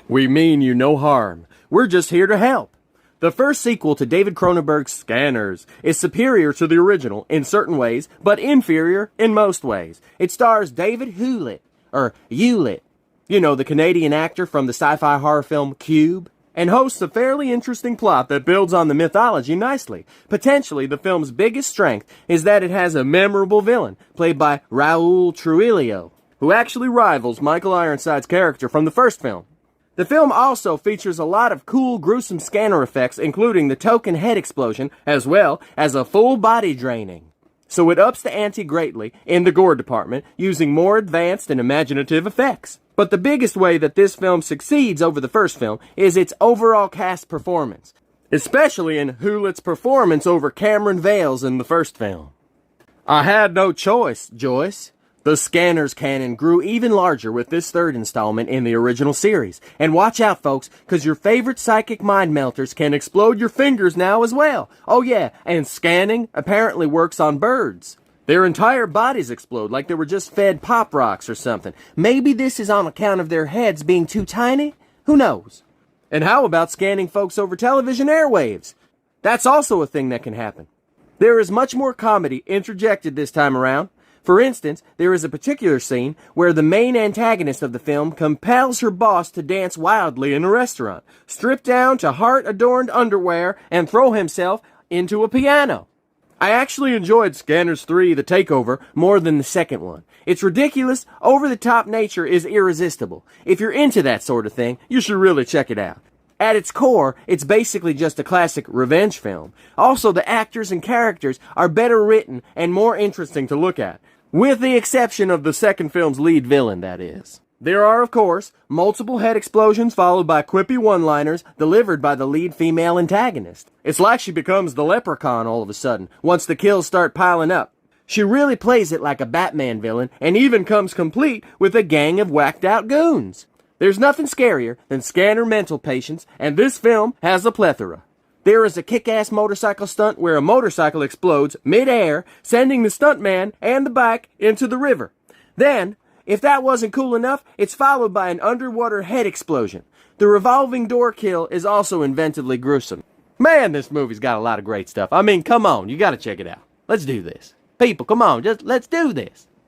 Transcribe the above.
We mean you no harm. We're just here to help. The first sequel to David Cronenberg's Scanners is superior to the original in certain ways, but inferior in most ways. It stars David Hewlett, you know, the Canadian actor from the sci-fi horror film Cube, and hosts a fairly interesting plot that builds on the mythology nicely. Potentially, the film's biggest strength is that it has a memorable villain, played by Raul Trujillo, who actually rivals Michael Ironside's character from the first film. The film also features a lot of cool, gruesome scanner effects, including the token head explosion, as well as a full body draining. So it ups the ante greatly in the gore department, using more advanced and imaginative effects. But the biggest way that this film succeeds over the first film is its overall cast performance, especially in Hewlett's performance over Cameron Vales in the first film. I had no choice, Joyce. The Scanners canon grew even larger with this third installment in the original series. And watch out, folks, because your favorite psychic mind melters can explode your fingers now as well. Oh yeah, and scanning apparently works on birds. Their entire bodies explode like they were just fed Pop Rocks or something. Maybe this is on account of their heads being too tiny? Who knows? And how about scanning folks over television airwaves? That's also a thing that can happen. There is much more comedy interjected this time around. For instance, there is a particular scene where the main antagonist of the film compels her boss to dance wildly in a restaurant, strip down to heart-adorned underwear, and throw himself into a piano. I actually enjoyed Scanners 3, The Takeover, more than the second one. Its ridiculous, over-the-top nature is irresistible. If you're into that sort of thing, you should really check it out. At its core, it's basically just a classic revenge film. Also, the actors and characters are better written and more interesting to look at. With the exception of the second film's lead villain, that is. There are, of course, multiple head explosions followed by quippy one-liners delivered by the lead female antagonist. It's like she becomes the leprechaun all of a sudden, once the kills start piling up. She really plays it like a Batman villain, and even comes complete with a gang of whacked-out goons. There's nothing scarier than scanner mental patients, and this film has a plethora. There is a kick-ass motorcycle stunt where a motorcycle explodes mid-air, sending the stuntman and the bike into the river. Then, if that wasn't cool enough, it's followed by an underwater head explosion. The revolving door kill is also inventively gruesome. Man, this movie's got a lot of great stuff. I mean, come on, you gotta check it out. Let's do this. People, come on, let's do this.